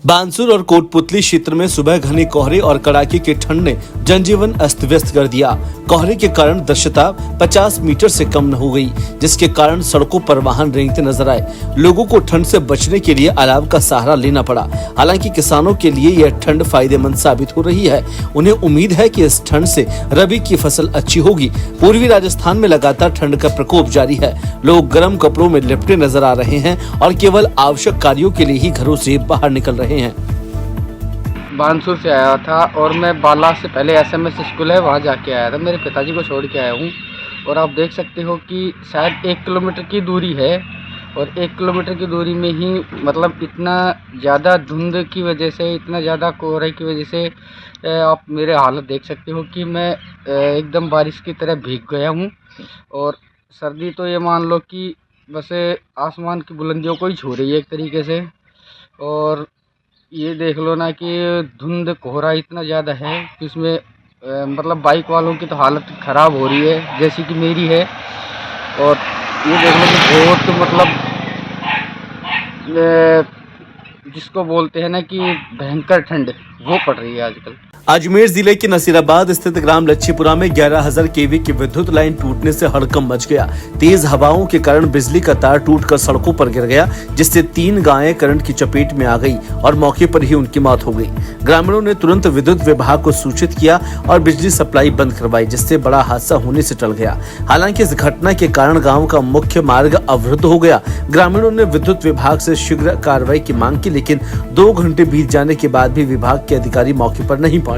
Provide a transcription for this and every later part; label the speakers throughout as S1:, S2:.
S1: बानसूर और कोटपुतली क्षेत्र में सुबह घने कोहरे और कड़ाके की ठंड ने जनजीवन अस्त व्यस्त कर दिया। कोहरे के कारण दृश्यता 50 मीटर से कम न हो गई, जिसके कारण सड़कों पर वाहन रेंगते नजर आए। लोगों को ठंड से बचने के लिए अलाव का सहारा लेना पड़ा। हालांकि किसानों के लिए यह ठंड फायदेमंद साबित हो रही है। उन्हें उम्मीद है कि इस ठंड से रबी की फसल अच्छी होगी। पूर्वी राजस्थान में लगातार ठंड का प्रकोप जारी है। लोग गर्म कपड़ों में लिपटे नजर आ रहे हैं और केवल आवश्यक कार्यों के लिए ही घरों से बाहर निकल रहे हैं।
S2: बानसूर से आया था और मैं बाला से पहले एसएमएस स्कूल है वहाँ जाके आया था। मेरे पिताजी को छोड़ के आया हूँ और आप देख सकते हो कि शायद 1 किलोमीटर की दूरी है और 1 किलोमीटर की दूरी में ही मतलब इतना ज़्यादा धुंध की वजह से, इतना ज़्यादा कोहरे की वजह से आप मेरे हालत देख सकते हो कि मैं एकदम बारिश की तरह भीग गया हूँ। और सर्दी तो ये मान लो कि बस आसमान की बुलंदियों को ही छू रही है एक तरीके से। और ये देख लो ना कि धुंध कोहरा इतना ज़्यादा है कि उसमें मतलब बाइक वालों की तो हालत ख़राब हो रही है जैसी कि मेरी है। और ये देख लो कि बहुत मतलब जिसको बोलते हैं ना कि भयंकर ठंड वो पड़ रही है आजकल।
S1: अजमेर जिले के नसीराबाद स्थित ग्राम लच्छीपुरा में 11,000 केवी की विद्युत लाइन टूटने से हड़कंप मच गया। तेज हवाओं के कारण बिजली का तार टूटकर सड़कों पर गिर गया, जिससे 3 गायें करंट की चपेट में आ गई और मौके पर ही उनकी मौत हो गई। ग्रामीणों ने तुरंत विद्युत विभाग को सूचित किया और बिजली सप्लाई बंद करवाई, जिससे बड़ा हादसा होने से टल गया। हालांकि इस घटना के कारण गाँव का मुख्य मार्ग अवरुद्ध हो गया। ग्रामीणों ने विद्युत विभाग से शीघ्र कार्रवाई की मांग की, लेकिन 2 घंटे बीत जाने के बाद भी विभाग के अधिकारी मौके पर नहीं पहुंचे।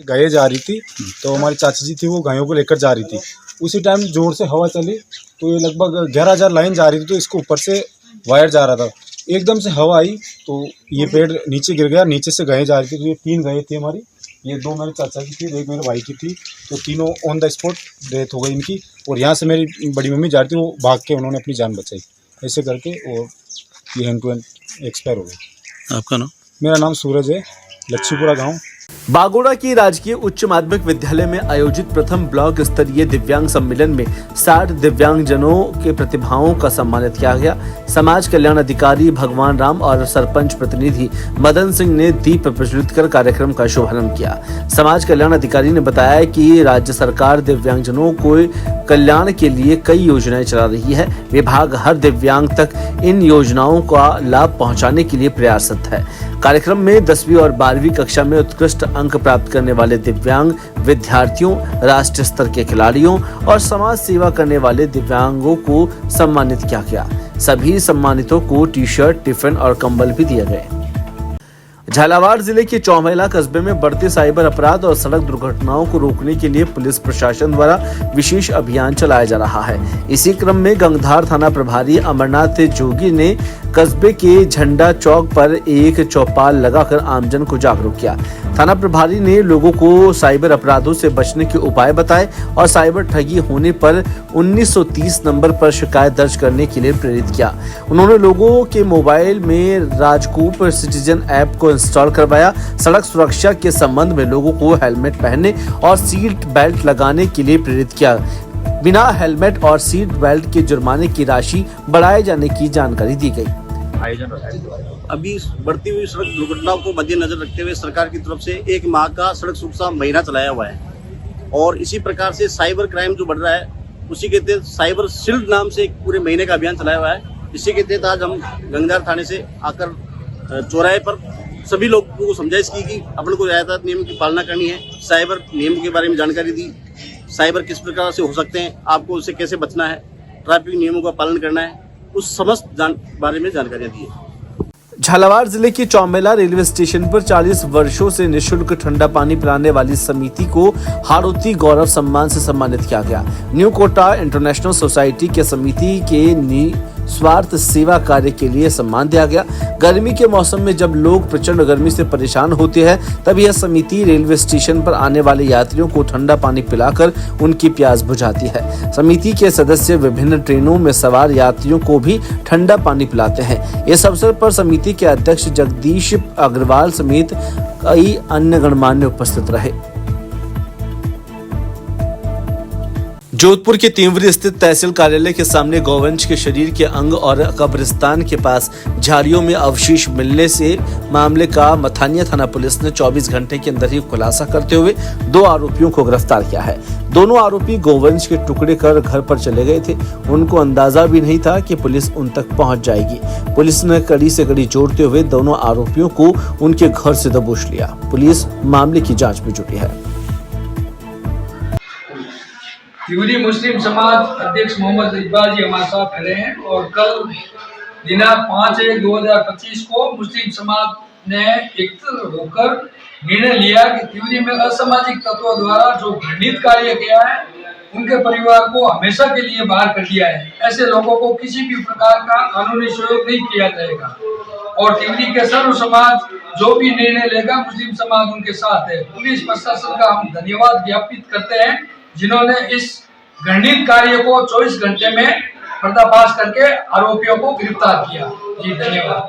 S3: गायें जा रही थी तो हमारी चाची जी थी, वो गायों को लेकर जा रही थी। उसी टाइम जोर से हवा चली तो ये लगभग 11,000 लाइन जा रही थी, तो इसको ऊपर से वायर जा रहा था। एकदम से हवा आई तो ये पेड़ नीचे गिर गया। नीचे से गायें जा रही थी, तो ये 3 गायें थी हमारी। ये 2 मेरे चाचा की थी, 1 मेरे भाई की थी। तो तीनों ऑन द स्पॉट डेथ हो गई इनकी। और यहाँ से मेरी बड़ी मम्मी जा रही थी, वो भाग के उन्होंने अपनी जान बचाई ऐसे करके, और ये हैंड टू हैंड एक्सपायर हो गई।
S1: आपका नाम?
S3: मेरा नाम सूरज है, लच्छीपुरा गाँव।
S1: बागोड़ा की राजकीय उच्च माध्यमिक विद्यालय में आयोजित प्रथम ब्लॉक स्तरीय दिव्यांग सम्मेलन में 60 दिव्यांगजनों के प्रतिभाओं का सम्मानित किया गया। समाज कल्याण अधिकारी भगवान राम और सरपंच प्रतिनिधि मदन सिंह ने दीप प्रज्वलित कर कार्यक्रम का शुभारंभ किया। समाज कल्याण अधिकारी ने बताया कि राज्य सरकार दिव्यांगजनों को कल्याण के लिए कई योजनाएं चला रही है। विभाग हर दिव्यांग तक इन योजनाओं का लाभ पहुंचाने के लिए प्रयासरत है। कार्यक्रम में 10वीं और 12वीं कक्षा में उत्कृष्ट अंक प्राप्त करने वाले दिव्यांग विद्यार्थियों, राष्ट्रीय स्तर के खिलाड़ियों और समाज सेवा करने वाले दिव्यांगों को सम्मानित किया गया। सभी सम्मानितों को टी-शर्ट, टिफिन और कंबल भी दिए गए। झालावाड़ जिले के चौमेला कस्बे में बढ़ते साइबर अपराध और सड़क दुर्घटनाओं को रोकने के लिए पुलिस प्रशासन द्वारा विशेष अभियान चलाया जा रहा है। इसी क्रम में गंगधार थाना प्रभारी अमरनाथ जोगी ने कस्बे के झंडा चौक पर एक चौपाल लगाकर आमजन को जागरूक किया। थाना प्रभारी ने लोगों को साइबर अपराधों से बचने के उपाय बताए और साइबर ठगी होने पर 1930 नंबर पर शिकायत दर्ज करने के लिए प्रेरित किया। उन्होंने लोगों के मोबाइल में राजकूप सिटीजन ऐप को इंस्टॉल करवाया। सड़क सुरक्षा के संबंध में लोगों को हेलमेट पहनने और सीट बेल्ट लगाने के लिए प्रेरित किया। बिना हेलमेट और सीट बेल्ट के जुर्माने की राशि बढ़ाए जाने की जानकारी दी गई।
S4: अभी बढ़ती हुई सड़क दुर्घटनाओं को मद्देनजर रखते हुए सरकार की तरफ से 1 माह का सड़क सुरक्षा महीना चलाया हुआ है। और इसी प्रकार से साइबर क्राइम जो बढ़ रहा है, उसी के तहत साइबर शील्ड नाम से एक पूरे महीने का अभियान चलाया हुआ है। इसी के तहत आज हम गंगधार थाने से आकर चौराहे पर सभी लोगों को समझाइश की कि अपन को यातायात नियम की पालना करनी है। साइबर नियम के बारे में जानकारी दी, साइबर किस प्रकार से हो सकते हैं, आपको उससे कैसे बचना है, ट्रैफिक नियमों का पालन करना है, उस समस्त बारे में जानकारियां दी है।
S1: झालावाड़ जिले के चौमेला रेलवे स्टेशन पर 40 वर्षों से निःशुल्क ठंडा पानी पिलाने वाली समिति को हाड़ौती गौरव सम्मान से सम्मानित किया गया। न्यू कोटा इंटरनेशनल सोसाइटी के समिति के स्वार्थ सेवा कार्य के लिए सम्मान दिया गया। गर्मी के मौसम में जब लोग प्रचंड गर्मी से परेशान होते हैं, तब यह समिति रेलवे स्टेशन पर आने वाले यात्रियों को ठंडा पानी पिलाकर उनकी प्यास बुझाती है। समिति के सदस्य विभिन्न ट्रेनों में सवार यात्रियों को भी ठंडा पानी पिलाते हैं। इस अवसर पर समिति के अध्यक्ष जगदीश अग्रवाल समेत कई अन्य गणमान्य उपस्थित रहे। जोधपुर के तीवरी स्थित तहसील कार्यालय के सामने गौवंश के शरीर के अंग और कब्रिस्तान के पास झाड़ियों में अवशेष मिलने से मामले का मथानिया थाना पुलिस ने 24 घंटे के अंदर ही खुलासा करते हुए 2 आरोपियों को गिरफ्तार किया है। दोनों आरोपी गौवंश के टुकड़े कर घर पर चले गए थे। उनको अंदाजा भी नहीं था कि पुलिस उन तक पहुंच जाएगी। पुलिस ने कड़ी से कड़ी जोड़ते हुए दोनों आरोपियों को उनके घर से दबोच लिया। पुलिस मामले की जांच में जुटी है।
S5: तिवरी मुस्लिम समाज अध्यक्ष मोहम्मद इकबाल जी हमारे साथ खड़े हैं और कल दिनांक 5/1/2025 को मुस्लिम समाज ने एकत्र होकर निर्णय लिया कि तिवरी में असामाजिक तत्वों द्वारा जो घृणित कार्य किया है उनके परिवार को हमेशा के लिए बाहर कर दिया है। ऐसे लोगों को किसी भी प्रकार का कानूनी सहयोग नहीं किया जाएगा और तिवरी के सर्व समाज जो भी निर्णय लेगा मुस्लिम समाज उनके साथ है। पुलिस प्रशासन का हम धन्यवाद ज्ञापित करते हैं जिन्होंने इस घृणित कार्य को 24 घंटे में पर्दाफाश करके आरोपियों को गिरफ्तार किया। जी धन्यवाद।